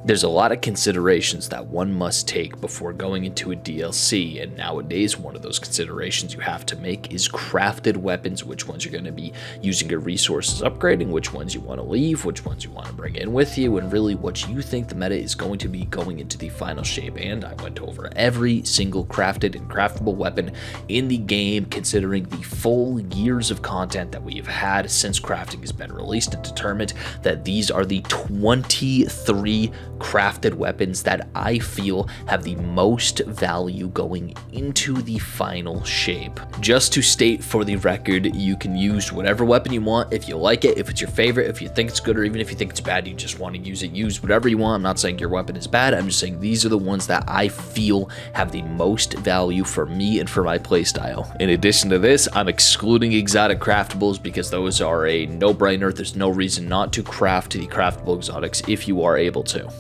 There's a lot of considerations that one must take before going into a DLC, and nowadays one of those considerations you have to make is crafted weapons, which ones you're going to be using your resources upgrading, which ones you want to leave, which ones you want to bring in with you, and really what you think the meta is going to be going into the final shape. And I went over every single crafted and craftable weapon in the game, considering the full years of content that we have had since crafting has been released, and determined that these are the 23 crafted weapons that I feel have the most value going into the final shape. Just to state for the record, you can use whatever weapon you want if you like it, if it's your favorite, if you think it's good, or even if you think it's bad, you just want to use it, use whatever you want. I'm not saying your weapon is bad, I'm just saying these are the ones that I feel have the most value for me and for my playstyle. In addition to this, I'm excluding exotic craftables because those are a no-brainer. There's no reason not to craft the craftable exotics if you are able to.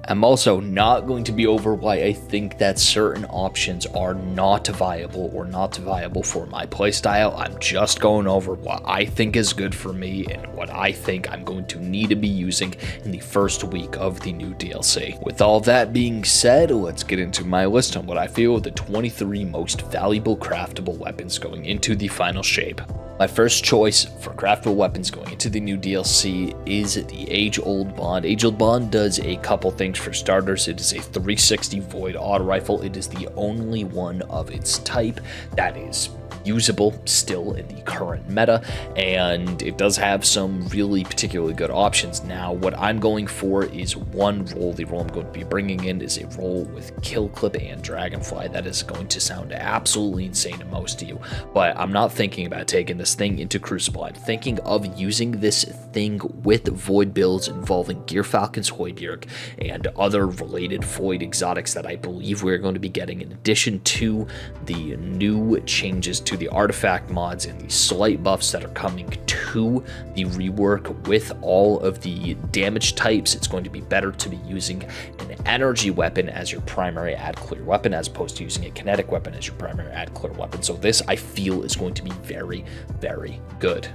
I'm also not going to be over why I think that certain options are not viable or not viable for my playstyle. I'm just going over what I think is good for me and what I think I'm going to need to be using in the first week of the new DLC. With all that being said, let's get into my list on what I feel are the 23 most valuable craftable weapons going into the final shape. My first choice for craftable weapons going into the new DLC is the Age-Old Bond. Age-Old Bond does a couple things. For starters, it is a 360 Void Auto Rifle. It is the only one of its type that is usable still in the current meta, and it does have some really particularly good options. Now, what I'm going for is one role. The role I'm going to be bringing in is a role with Kill Clip and Dragonfly. That is going to sound absolutely insane to most of you, but I'm not thinking about taking this thing into Crucible. I'm thinking of using this thing with Void builds involving Gear Falcon's Hoybjerg and other related Void exotics that I believe we're going to be getting in addition to the new changes to the artifact mods and the slight buffs that are coming to the rework. With all of the damage types, it's going to be better to be using an energy weapon as your primary add clear weapon as opposed to using a kinetic weapon as your primary add clear weapon. So this, I feel, is going to be very, very good.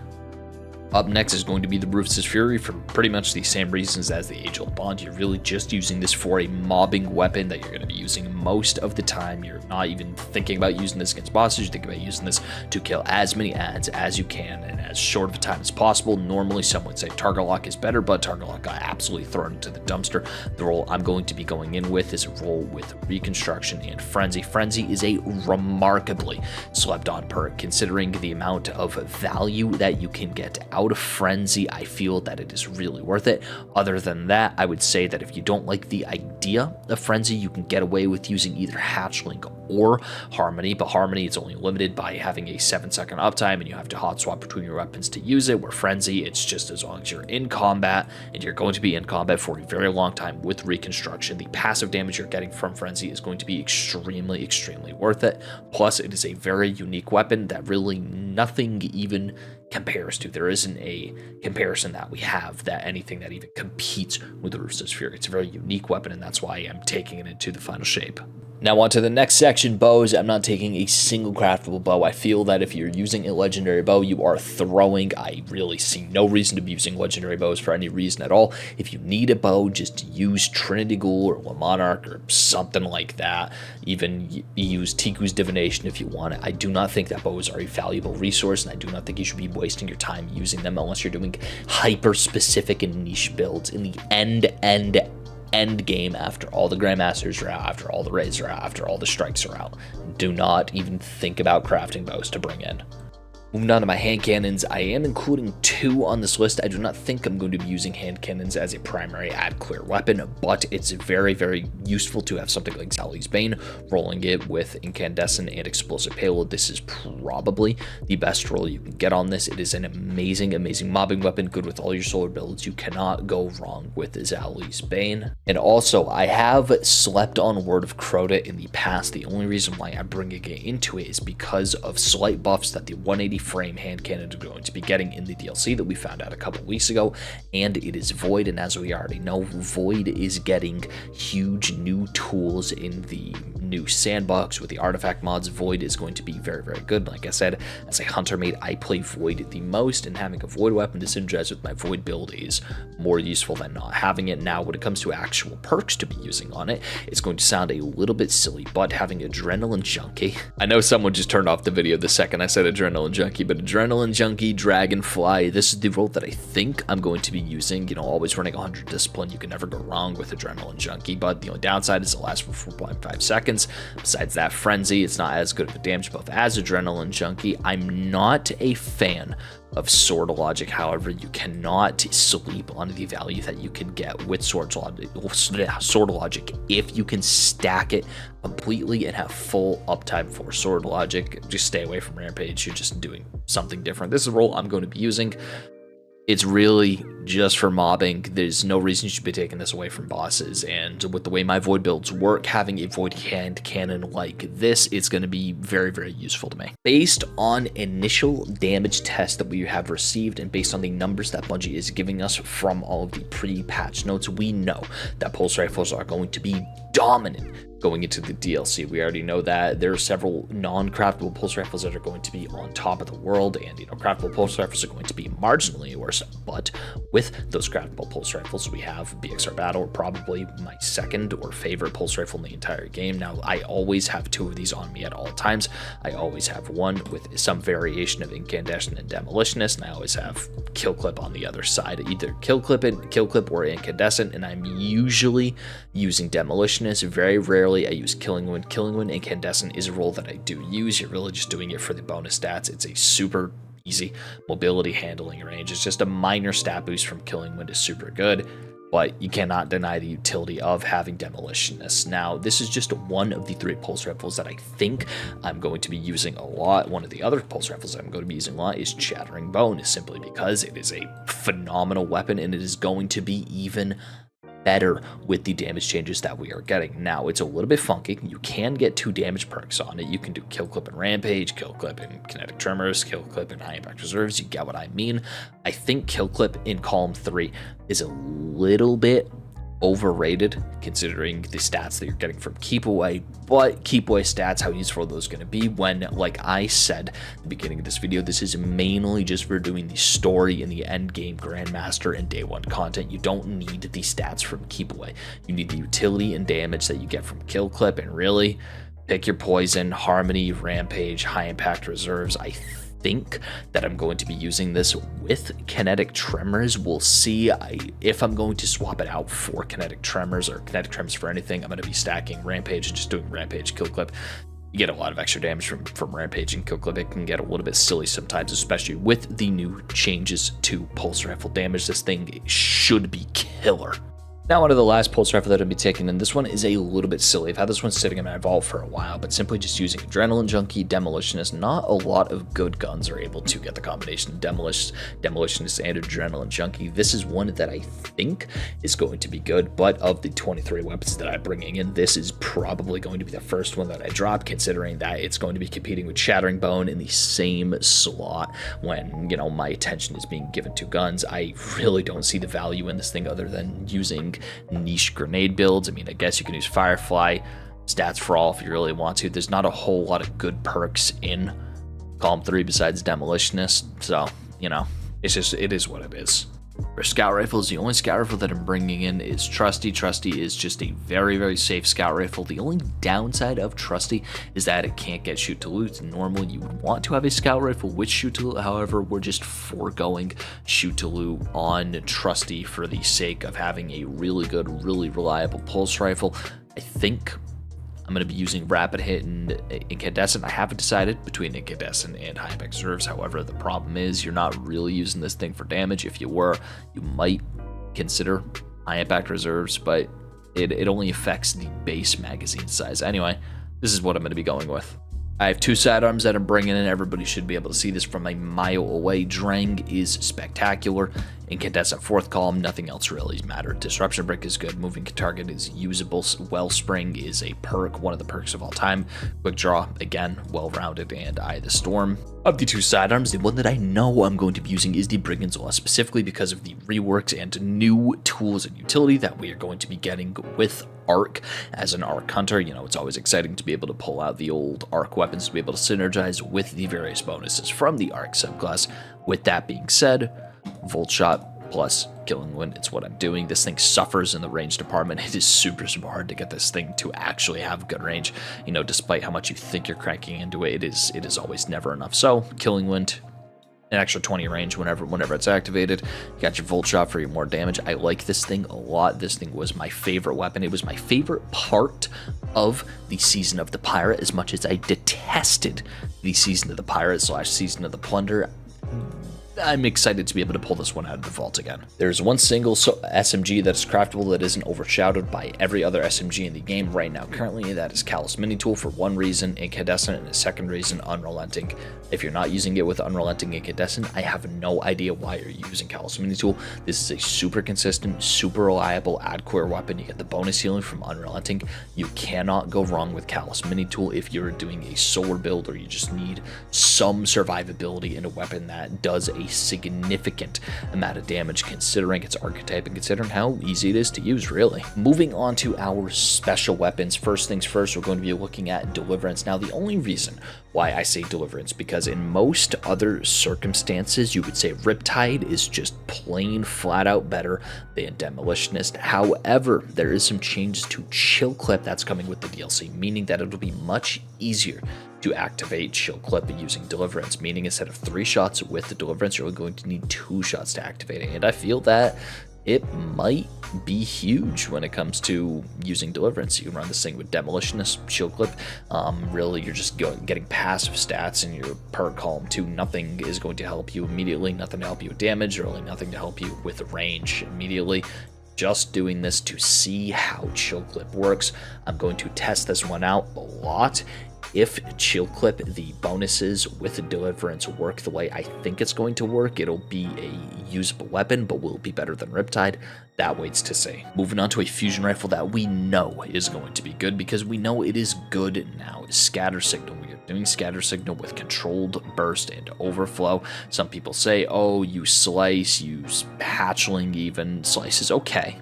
Up next is going to be the Rufus' Fury for pretty much the same reasons as the Age-Old Bond. You're really just using this for a mobbing weapon that you're going to be using most of the time. You're not even thinking about using this against bosses. You think about using this to kill as many adds as you can in as short of a time as possible. Normally, some would say target lock is better, but target lock got absolutely thrown into the dumpster. The role I'm going to be going in with is a role with Reconstruction and Frenzy. Frenzy is a remarkably slept on perk, considering the amount of value that you can get out of Frenzy. I feel that it is really worth it. Other than that, I would say that if you don't like the idea of Frenzy, you can get away with using either Hatchling or Harmony, but Harmony is only limited by having a 7-second uptime and you have to hot swap between your weapons to use it, where Frenzy, it's just as long as you're in combat, and you're going to be in combat for a very long time with Reconstruction, the passive damage you're getting from Frenzy is going to be extremely, extremely worth it. Plus, it is a very unique weapon that really nothing even compares to. There isn't a comparison that we have that anything that even competes with the Rufus' Fury. It's a very unique weapon, and that's why I'm taking it into the final shape. Now on to the next section, bows. I'm not taking a single craftable bow. I feel that if you're using a legendary bow, you are throwing. I really see no reason to be using legendary bows for any reason at all. If you need a bow, just use Trinity Ghoul or La Monarch or something like that. Even use Tiku's Divination if you want it. I do not think that bows are a valuable resource, and I do not think you should be wasting your time using them unless you're doing hyper-specific and niche builds. In the end game, after all the Grandmasters are out, after all the raids are out, after all the strikes are out, do not even think about crafting bows to bring in. Moving on to my hand cannons, I am including 2 on this list. I do not think I'm going to be using hand cannons as a primary add clear weapon, but it's very, very useful to have something like Zaouli's Bane, rolling it with Incandescent and Explosive Payload. This is probably the best roll you can get on this. It is an amazing, amazing mobbing weapon, good with all your solar builds. You cannot go wrong with Zaouli's Bane. And also, I have slept on Word of Crota in the past. The only reason why I'm bringing it into it is because of slight buffs that the 180 frame hand cannon is going to be getting in the DLC that we found out a couple weeks ago, and it is Void, and as we already know, Void is getting huge new tools in the new sandbox with the artifact mods. Void is going to be very, very good. Like I said, as a hunter mate, I play Void the most, and having a Void weapon to synergize with my Void build is more useful than not having it. Now, when it comes to actual perks to be using on it, it's going to sound a little bit silly, but having Adrenaline Junkie, I know someone just turned off the video the second I said Adrenaline Junkie, but Adrenaline Junkie, Dragonfly, this is the role that I think I'm going to be using. You know, always running 100 discipline, you can never go wrong with Adrenaline Junkie, but the only downside is it lasts for 4.5 seconds. Besides that, Frenzy, it's not as good of a damage buff as Adrenaline Junkie. I'm not a fan of Sword Logic, however, you cannot sleep on the value that you can get with Sword Logic if you can stack it completely and have full uptime for Sword Logic. Just stay away from Rampage, you're just doing something different. This is a role I'm going to be using. It's really just for mobbing. There's no reason you should be taking this away from bosses, and with the way my Void builds work, having a Void hand cannon like this, it's going to be very, very useful to me. Based on initial damage tests that we have received, and based on the numbers that Bungie is giving us from all of the pre-patch notes, we know that pulse rifles are going to be dominant going into the DLC. We already know that there are several non-craftable pulse rifles that are going to be on top of the world, and you know, craftable pulse rifles are going to be marginally worse, but with those craftable pulse rifles, we have BxR Battler, probably my second or favorite pulse rifle in the entire game. Now, I always have two of these on me at all times. I always have one with some variation of Incandescent and Demolitionist, and I always have Kill Clip on the other side, either Kill Clip or Incandescent, and I'm usually using Demolitionist. Very rarely I use Killing Wind. Killing Wind Incandescent is a role that I do use. You're really just doing it for the bonus stats. It's a super easy mobility, handling, range. It's just a minor stat boost from Killing Wind is super good, but you cannot deny the utility of having Demolitionist. Now, this is just one of the 3 pulse rifles that I think I'm going to be using a lot. One of the other pulse rifles I'm going to be using a lot is Chattering Bone, simply because it is a phenomenal weapon, and it is going to be even better with the damage changes that we are getting. Now, it's a little bit funky. You can get 2 damage perks on it. You can do Kill Clip and Rampage, Kill Clip and Kinetic Tremors, Kill Clip and High Impact Reserves. You get what I mean. I think Kill Clip in Column 3 is a little bit overrated considering the stats that you're getting from Keep Away, but Keep Away stats, how useful are those going to be when, like I said at the beginning of this video, this is mainly just for doing the story and the end game Grandmaster and Day 1 content. You don't need the stats from Keep Away. You need the utility and damage that you get from Kill Clip, and really pick your poison, Harmony, Rampage, High Impact Reserves. I think that I'm going to be using this with Kinetic Tremors. We'll see if I'm going to swap it out for Kinetic Tremors or Kinetic Tremors for anything. I'm going to be stacking Rampage and just doing Rampage, Kill Clip. You get a lot of extra damage from Rampage and Kill Clip. It can get a little bit silly sometimes, especially with the new changes to pulse rifle damage. This thing should be killer. Now, one of the last pulse rifle that I'll be taking, and this one is a little bit silly. I've had this one sitting in my vault for a while, but simply just using Adrenaline Junkie, Demolitionist. Not a lot of good guns are able to get the combination of Demolitionist and Adrenaline Junkie. This is one that I think is going to be good, but of the 23 weapons that I'm bringing in, this is probably going to be the first one that I drop, considering that it's going to be competing with Chattering Bone in the same slot when, you know, my attention is being given to guns. I really don't see the value in this thing other than using niche grenade builds. I mean, I guess you can use Firefly, Stats for All if you really want to. There's not a whole lot of good perks in Column 3 besides Demolitionist, so, you know, it is what it is. For scout rifles, the only scout rifle that I'm bringing in is Trustee. Trustee is just a very, very safe scout rifle. The only downside of Trustee is that it can't get shoot to loot. Normally, you would want to have a scout rifle with shoot to loot. However, we're just foregoing shoot to loot on Trustee for the sake of having a really good, really reliable pulse rifle. I think I'm going to be using Rapid Hit and Incandescent. I haven't decided between Incandescent and High Impact Reserves. However, the problem is you're not really using this thing for damage. If you were, you might consider High Impact Reserves, but it only affects the base magazine size. Anyway, this is what I'm going to be going with. I have 2 sidearms that I'm bringing in. Everybody should be able to see this from a mile away. Drang is spectacular. Incandescent fourth column, nothing else really mattered. Disruption Brick is good. Moving target is usable. Wellspring is a perk, one of the perks of all time. Quick Draw, again, well-rounded, and Eye of the Storm. Of the two sidearms, the one that I know I'm going to be using is the Brigand's Law, specifically because of the reworks and new tools and utility that we are going to be getting with Arc. As an Arc Hunter, you know, it's always exciting to be able to pull out the old Arc weapons to be able to synergize with the various bonuses from the Arc subclass. With that being said, Volt Shot plus Killing Wind, it's what I'm doing. This thing suffers in the range department. It is super hard to get this thing to actually have good range. You know, despite how much you think you're cranking into it, it is always never enough. So, Killing Wind, an extra 20 range whenever it's activated. You got your Volt Shot for your more damage. I like this thing a lot. This thing was my favorite weapon. It was my favorite part of the Season of the Pirate, as much as I detested the Season of the Pirate / Season of the Plunder. I'm excited to be able to pull this one out of the vault again. There's one single SMG that is craftable that isn't overshadowed by every other SMG in the game right now currently. That is Calus Mini-Tool for one reason, Incandescent, and a second reason, Unrelenting. If you're not using it with Unrelenting Incandescent, I have no idea why you're using Calus Mini-Tool. This is a super consistent, super reliable ad-core weapon. You get the bonus healing from Unrelenting. You cannot go wrong with Calus Mini-Tool if you're doing a solar build or you just need some survivability in a weapon that does a significant amount of damage considering its archetype and considering how easy it is to use, really. Moving on to our special weapons, first things first, we're going to be looking at Deliverance. Now, the only reason why I say Deliverance, because in most other circumstances, you would say Riptide is just plain flat out better than Demolitionist. However, there is some changes to Chill Clip that's coming with the DLC, meaning that it'll be much easier to activate Chill Clip using Deliverance, meaning instead of 3 shots with the Deliverance, you're only going to need 2 shots to activate it. And I feel that it might be huge when it comes to using Deliverance. You can run this thing with Demolitionist, Chill Clip. Really, you're just getting passive stats in your perk column too. Nothing is going to help you immediately, nothing to help you with damage, really nothing to help you with range immediately. Just doing this to see how Chill Clip works. I'm going to test this one out a lot. If Chill Clip, the bonuses with the Deliverance work the way I think it's going to work, it'll be a usable weapon, but will it be better than Riptide? That waits to see. Moving on to a fusion rifle that we know is going to be good because we know it is good now. Scatter Signal. We are doing Scatter Signal with Controlled Burst and Overflow. Some people say, oh, use Slice, use Hatchling even. Slice is okay.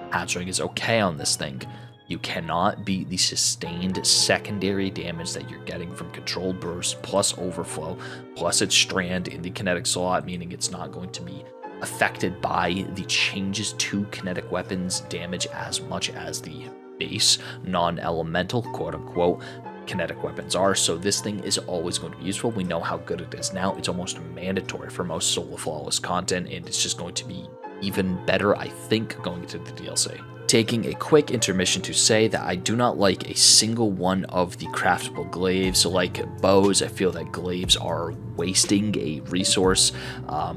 Hatchling is okay on this thing. You cannot beat the sustained secondary damage that you're getting from Controlled Burst plus Overflow plus its strand in the kinetic slot, meaning it's not going to be affected by the changes to kinetic weapons damage as much as the base non-elemental, quote-unquote, kinetic weapons are. So this thing is always going to be useful. We know how good it is now. It's almost mandatory for most solo flawless content, and it's just going to be even better, I think, going into the DLC. Taking a quick intermission to say that I do not like a single one of the craftable glaives. Like bows, I feel that glaives are wasting a resource.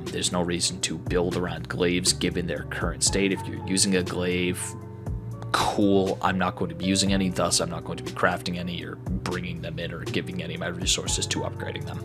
There's no reason to build around glaives given their current state. If you're using a glaive, cool. I'm not going to be using any, thus I'm not going to be crafting any or bringing them in or giving any of my resources to upgrading them.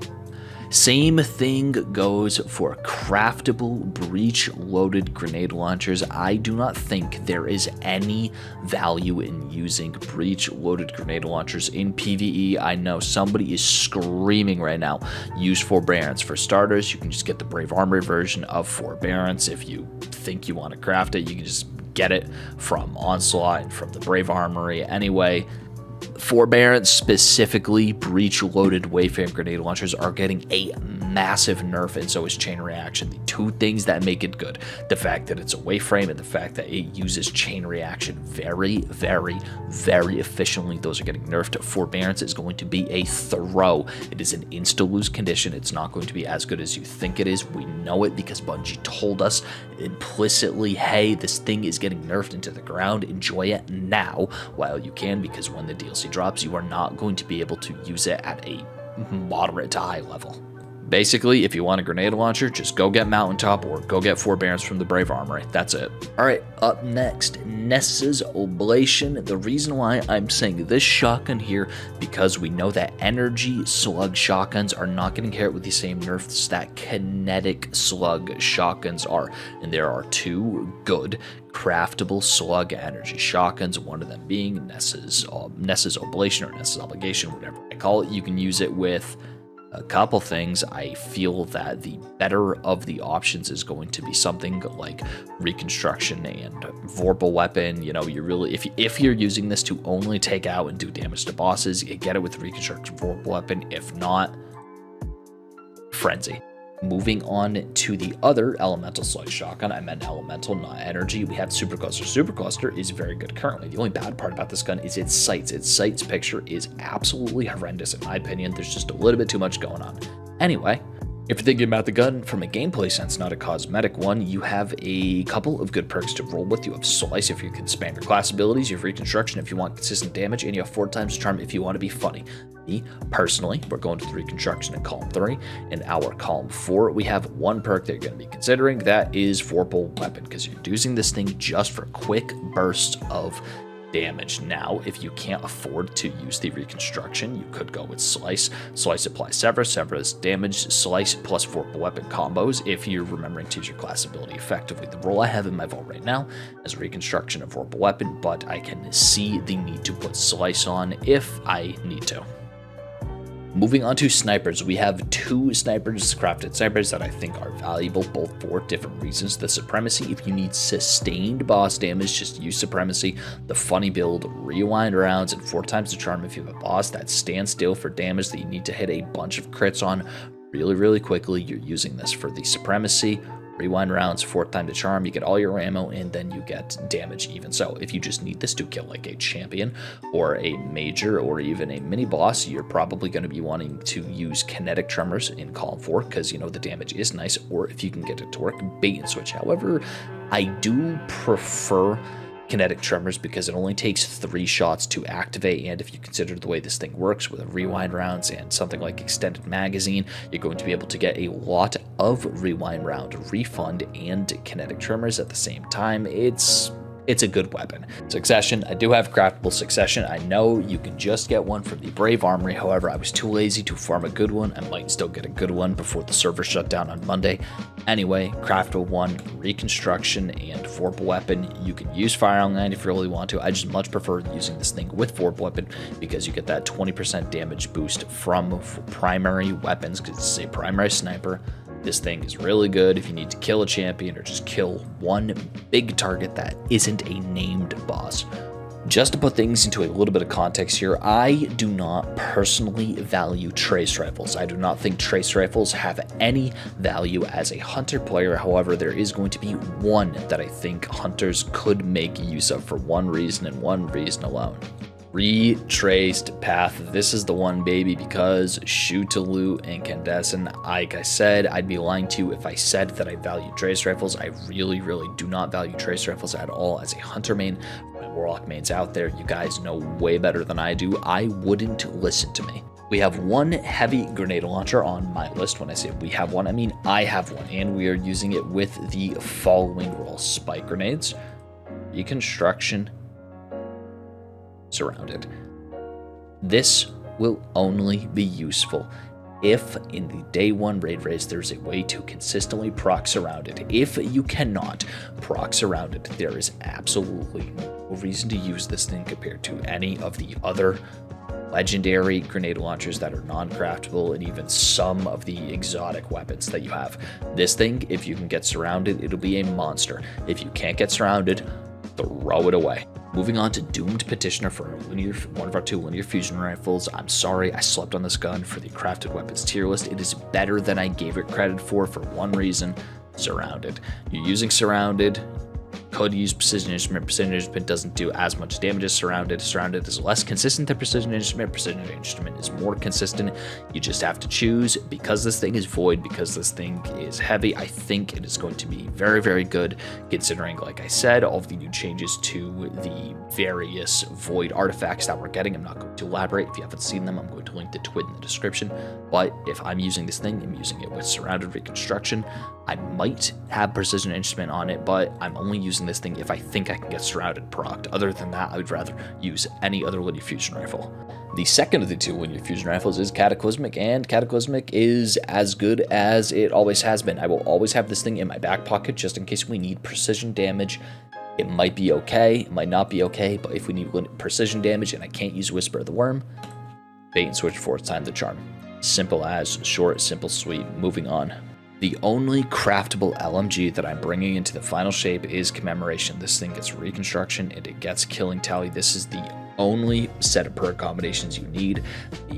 Same thing goes for craftable breech-loaded grenade launchers. I do not think there is any value in using breech-loaded grenade launchers in PvE. I know somebody is screaming right now, use Forbearance. For starters, you can just get the Brave Armory version of Forbearance. If you think you want to craft it, you can just get it from Onslaught and from the Brave Armory anyway. Forbearance, specifically breech-loaded Wayfaring grenade launchers, are getting a massive nerf, and so is Chain Reaction. The two things that make it good, the fact that it's a Wayframe and the fact that it uses Chain Reaction very, very, very efficiently, those are getting nerfed. Forbearance is going to be a throw. It is an insta-lose condition. It's not going to be as good as you think it is. We know it because Bungie told us implicitly, hey, this thing is getting nerfed into the ground. Enjoy it now while you can, because when the DLC drops, you are not going to be able to use it at a moderate to high level. Basically, if you want a grenade launcher, just go get Mountaintop or go get 4 Barons from the Brave Armory. That's it. All right, up next, Nessa's Oblation. The reason why I'm saying this shotgun here, because we know that energy slug shotguns are not getting hit with the same nerfs that kinetic slug shotguns are. And there are 2 good craftable slug energy shotguns, one of them being Nessa's Oblation or Nessa's Obligation, whatever I call it. You can use it with a couple things. I feel that the better of the options is going to be something like Reconstruction and Vorpal Weapon. You know, you really, if you're using this to only take out and do damage to bosses, you get it with Reconstruction, Vorpal Weapon. If not, Frenzy. Moving on to the other elemental slug shotgun, I meant elemental, not energy. We have Supercluster. Supercluster is very good currently. The only bad part about this gun is its sights. Its sights picture is absolutely horrendous in my opinion. There's just a little bit too much going on. Anyway, if you're thinking about the gun from a gameplay sense, not a cosmetic one, you have a couple of good perks to roll with. You have Slice if you can spam your class abilities, you have Reconstruction if you want consistent damage, and you have 4 times Charm if you want to be funny. Me, personally, we're going to the Reconstruction in column 3. In our column 4, we have 1 perk that you're going to be considering. That is Vorpal Weapon, because you're using this thing just for quick bursts of damage. Now, if you can't afford to use the Reconstruction, you could go with Slice. Slice applies Sever, Sever's damage, Slice plus Vorpal Weapon combos if you're remembering to use your class ability effectively. The role I have in my vault right now is Reconstruction of Vorpal Weapon, but I can see the need to put Slice on if I need to. Moving on to snipers, we have 2 snipers, crafted snipers, that I think are valuable, both for different reasons. The Supremacy, if you need sustained boss damage, just use Supremacy. The funny build, rewind rounds, and 4 times the charm if you have a boss that stands still for damage that you need to hit a bunch of crits on really quickly. You're using this for the Supremacy. Rewind rounds, 4th time to charm, you get all your ammo, and then you get damage even. So if you just need this to kill like a champion or a major or even a mini boss, you're probably going to be wanting to use kinetic tremors in column 4 because you know the damage is nice, or if you can get it to work, bait and switch. However, I do prefer kinetic tremors because it only takes 3 shots to activate, and if you consider the way this thing works with rewind rounds and something like extended magazine, you're going to be able to get a lot of rewind round refund and kinetic tremors at the same time. It's a good weapon. Succession, I do have craftable Succession. I know you can just get one from the Brave Armory. However, I was too lazy to farm a good one. I might still get a good one before the server shut down on Monday. Anyway, craftable one, Reconstruction, and Vorpal Weapon. You can use Fire Online if you really want to. I just much prefer using this thing with Vorpal Weapon because you get that 20% damage boost from primary weapons because it's a primary sniper. This thing is really good if you need to kill a champion or just kill one big target that isn't a named boss. Just to put things into a little bit of context here, I do not personally value trace rifles. I do not think trace rifles have any value as a hunter player. However, there is going to be one that I think hunters could make use of for one reason and one reason alone. Retraced Path. This is the one, baby, because shoot to loot incandescent. Like I said, I'd be lying to you if I said that I value trace rifles. I really do not value trace rifles at all as a hunter main. For my warlock mains out there, you guys know way better than I do. I wouldn't listen to me. We have one heavy grenade launcher on my list. When I say we have one, I mean I have one, and we are using it with the following roles: spike grenades, reconstruction, surrounded. This will only be useful if in the day 1 raid race there's a way to consistently proc surrounded. If you cannot proc surrounded, there is absolutely no reason to use this thing compared to any of the other legendary grenade launchers that are non-craftable and even some of the exotic weapons that you have. This thing, if you can get surrounded, it'll be a monster. If you can't get surrounded, throw it away. Moving on to Doomed Petitioner for one of our 2 linear fusion rifles. I'm sorry, I slept on this gun for the crafted weapons tier list. It is better than I gave it credit for one reason: surrounded. You're using surrounded, could use Precision Instrument. Precision Instrument doesn't do as much damage as Surrounded. Surrounded is less consistent than Precision Instrument. Precision Instrument is more consistent. You just have to choose. Because this thing is void, because this thing is heavy, I think it is going to be very, very good, considering, like I said, all of the new changes to the various void artifacts that we're getting. I'm not going to elaborate. If you haven't seen them, I'm going to link the twit in the description. But if I'm using this thing, I'm using it with Surrounded Reconstruction. I might have Precision Instrument on it, but I'm only using this thing if I think I can get Surrounded procced. Other than that, I would rather use any other linear fusion rifle. The second of the two linear fusion rifles is Cataclysmic, and Cataclysmic is as good as it always has been. I will always have this thing in my back pocket just in case we need precision damage. It might be okay, it might not be okay, but if we need precision damage and I can't use Whisper of the Worm, bait and switch fourth time the charm. Simple as, short, simple, sweet, moving on. The only craftable LMG that I'm bringing into the final shape is Commemoration. This thing gets Reconstruction and it gets Killing Tally. This is the only set of perk combinations you need.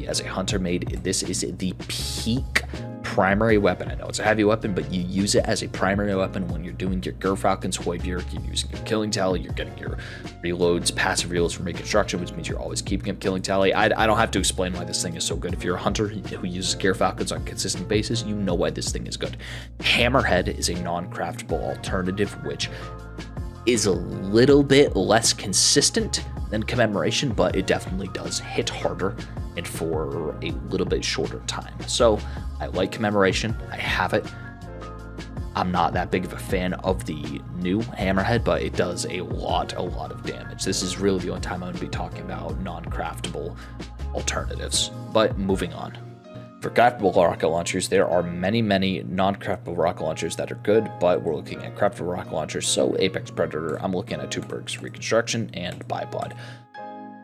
As a hunter made, this is the peak primary weapon. I know it's a heavy weapon, but you use it as a primary weapon when you're doing your Gerfalcon's Hoybjörk, you're using your Killing Tally, you're getting your reloads, passive reloads from Reconstruction, which means you're always keeping up Killing Tally. I don't have to explain why this thing is so good. If you're a hunter who uses Gerfalcons on a consistent basis, you know why this thing is good. Hammerhead is a non-craftable alternative, which is a little bit less consistent than Commemoration, but it definitely does hit harder and for a little bit shorter time. So I like Commemoration, I have it. I'm not that big of a fan of the new Hammerhead, but it does a lot of damage. This is really the only time I'm going to be talking about non-craftable alternatives. But moving on. For craftable rocket launchers, there are many non-craftable rocket launchers that are good, but we're looking at craftable rocket launchers. So Apex Predator, I'm looking at two perks, Reconstruction and Bipod.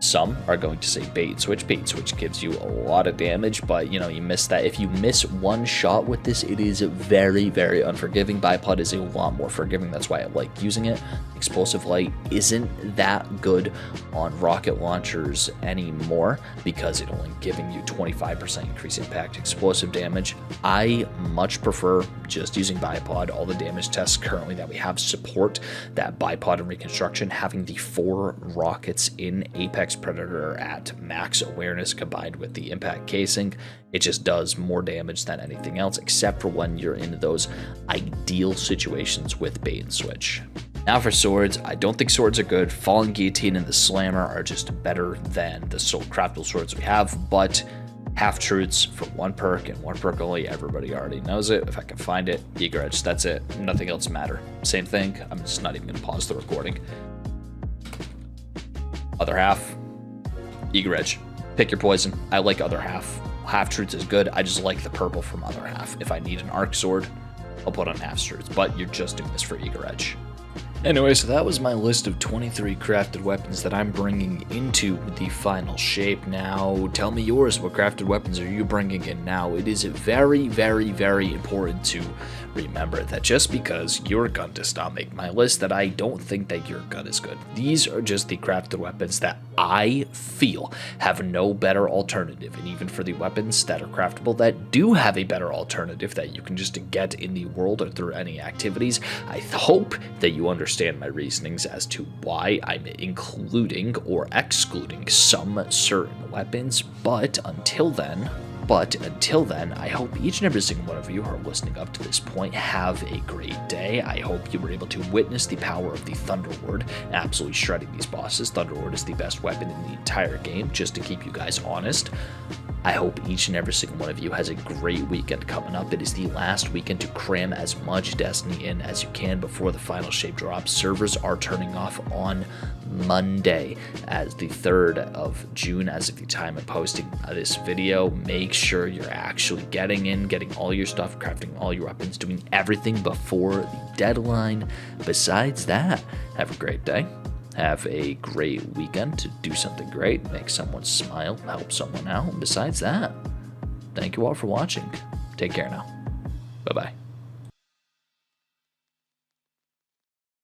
Some are going to say bait and switch. Bait and switch gives you a lot of damage, but you know, you miss that. If you miss one shot with this, it is very unforgiving. Bipod is a lot more forgiving. That's why I like using it. Explosive Light isn't that good on rocket launchers anymore because it's only giving you 25% increase impact explosive damage. I much prefer just using Bipod. All the damage tests currently that we have support that Bipod and Reconstruction. Having the 4 rockets in Apex Predator at max awareness combined with the impact casing, it just does more damage than anything else, except for when you're in those ideal situations with bait and switch. Now for swords, I don't think swords are good. Falling Guillotine and the Slammer are just better than the craftable swords we have, but half-truths for 1 perk and 1 perk only, everybody already knows it. If I can find it, Eager Edge, that's it. Nothing else matter. Same thing, I'm just not even going to pause the recording. Other half, Eager Edge. Pick your poison. I like other half. Half-truths is good, I just like the purple from other half. If I need an arc sword, I'll put on half-truths, but you're just doing this for Eager Edge. Anyway, so that was my list of 23 crafted weapons that I'm bringing into the final shape. Now, tell me yours. What crafted weapons are you bringing in now? It is very important to remember that just because your gun does not make my list, that I don't think that your gun is good. These are just the crafted weapons that I feel have no better alternative. And even for the weapons that are craftable that do have a better alternative that you can just get in the world or through any activities, I hope that you understand my reasonings as to why I'm including or excluding some certain weapons. But until then, I hope each and every single one of you who are listening up to this point have a great day. I hope you were able to witness the power of the Thunderword absolutely shredding these bosses. Thunderword is the best weapon in the entire game, just to keep you guys honest. I hope each and every single one of you has a great weekend coming up. It is the last weekend to cram as much Destiny in as you can before the final shape drops. Servers are turning off on Monday as the 3rd of June as of the time of posting this video. Make sure you're actually getting in, getting all your stuff, crafting all your weapons, doing everything before the deadline. Besides that, have a great day. Have a great weekend to do something great, make someone smile, help someone out. And besides that, thank you all for watching. Take care now. Bye-bye.